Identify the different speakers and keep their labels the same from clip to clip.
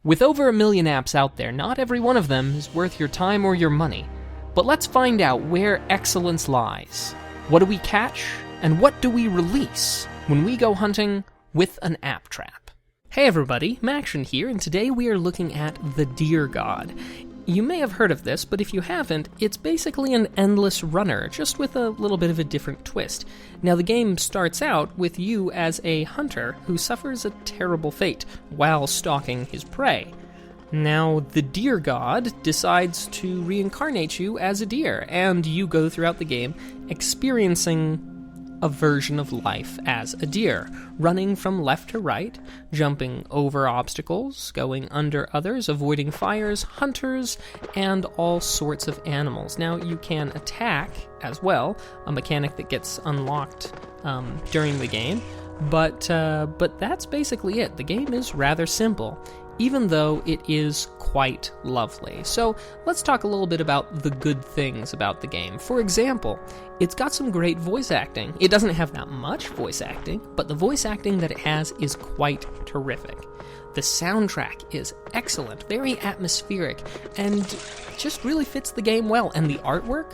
Speaker 1: With over 1 million apps out there, not every one of them is worth your time or your money. But let's find out where excellence lies. What do we catch, and what do we release when we go hunting with an app trap? Hey everybody, Macktion here, and today we are looking at the Deer God. You may have heard of this, but if you haven't, it's basically an endless runner, just with a little bit of a different twist. Now, the game starts out with you as a hunter who suffers a terrible fate while stalking his prey. Now, the Deer God decides to reincarnate you as a deer, and you go throughout the game experiencing a version of life as a deer, running from left to right, jumping over obstacles, going under others, avoiding fires, hunters, and all sorts of animals. Now, you can attack as well, a mechanic that gets unlocked during the game, but that's basically it. The game is rather simple, even though it is quite lovely. So let's talk a little bit about the good things about the game. For example, it's got some great voice acting. It doesn't have that much voice acting, but the voice acting that it has is quite terrific. The soundtrack is excellent, very atmospheric, and just really fits the game well. And the artwork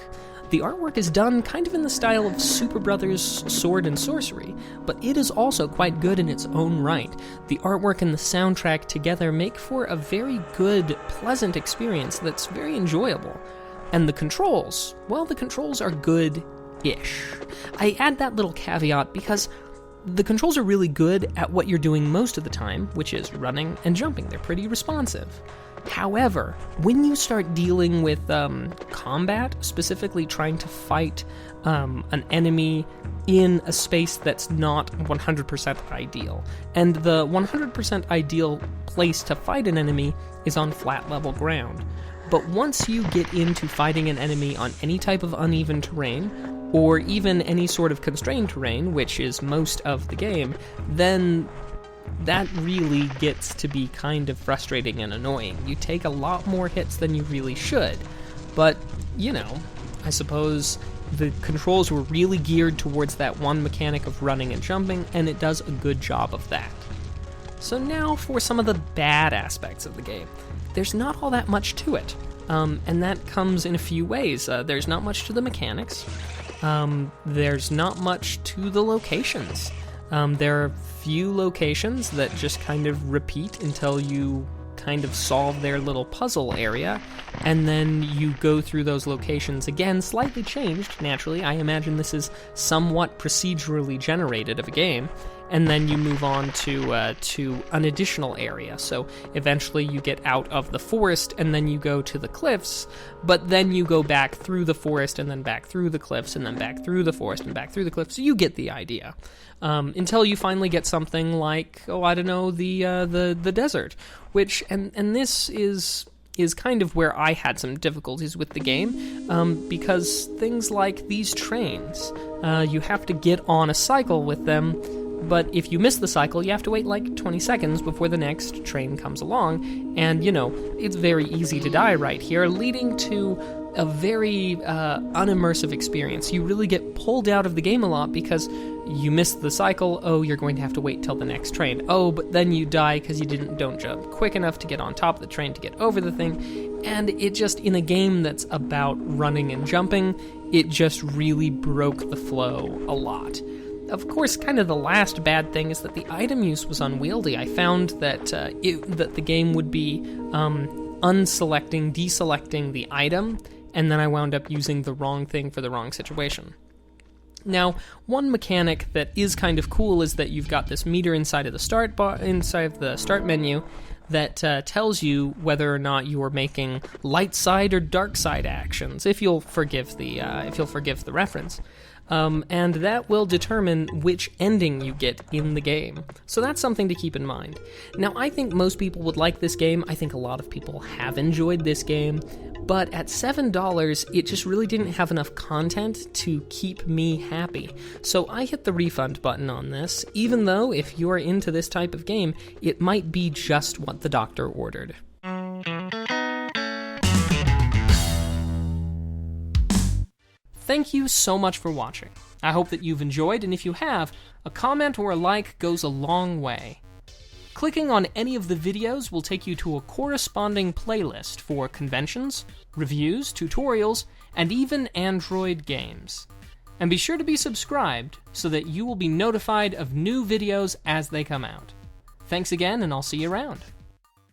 Speaker 1: is done kind of in the style of Super Brothers Sword and Sorcery, but it is also quite good in its own right. The artwork and the soundtrack together make for a very good, pleasant experience that's very enjoyable. And the controls, well, the controls are good-ish. I add that little caveat because the controls are really good at what you're doing most of the time, which is running and jumping. They're pretty responsive. However, when you start dealing with combat, specifically trying to fight an enemy in a space that's not 100% ideal, and the 100% ideal place to fight an enemy is on flat level ground. But once you get into fighting an enemy on any type of uneven terrain, or even any sort of constrained terrain, which is most of the game, then that really gets to be kind of frustrating and annoying. You take a lot more hits than you really should. But, you know, I suppose the controls were really geared towards that one mechanic of running and jumping, and it does a good job of that. So now for some of the bad aspects of the game. There's not all that much to it, and that comes in a few ways. There's not much to the mechanics. There's not much to the locations. There are few locations that just kind of repeat until you kind of solve their little puzzle area, and then you go through those locations again, slightly changed, naturally. I imagine this is somewhat procedurally generated of a game, and then you move on to an additional area. So eventually you get out of the forest, and then you go to the cliffs, but then you go back through the forest, and then back through the cliffs, and then back through the forest, and back through the cliffs. So you get the idea. Until you finally get something like, the desert, which, and this is kind of where I had some difficulties with the game, because things like these trains, you have to get on a cycle with them, but if you miss the cycle, you have to wait like 20 seconds before the next train comes along, and, you know, it's very easy to die right here, leading to a very unimmersive experience. You really get pulled out of the game a lot because you missed the cycle. Oh, you're going to have to wait till the next train. Oh, but then you die because you don't jump quick enough to get on top of the train to get over the thing. And it just, in a game that's about running and jumping, it just really broke the flow a lot. Of course, kind of the last bad thing is that the item use was unwieldy. I found that that the game would be deselecting the item, and then I wound up using the wrong thing for the wrong situation. Now, one mechanic that is kind of cool is that you've got this meter inside of the start menu that tells you whether or not you are making light side or dark side actions, if you'll forgive the reference. And that will determine which ending you get in the game. So that's something to keep in mind. Now, I think most people would like this game. I think a lot of people have enjoyed this game. But at $7, it just really didn't have enough content to keep me happy. So I hit the refund button on this, even though if you're into this type of game, it might be just what the doctor ordered. Thank you so much for watching. I hope that you've enjoyed, and if you have, a comment or a like goes a long way. Clicking on any of the videos will take you to a corresponding playlist for conventions, reviews, tutorials, and even Android games. And be sure to be subscribed so that you will be notified of new videos as they come out. Thanks again, and I'll see you around.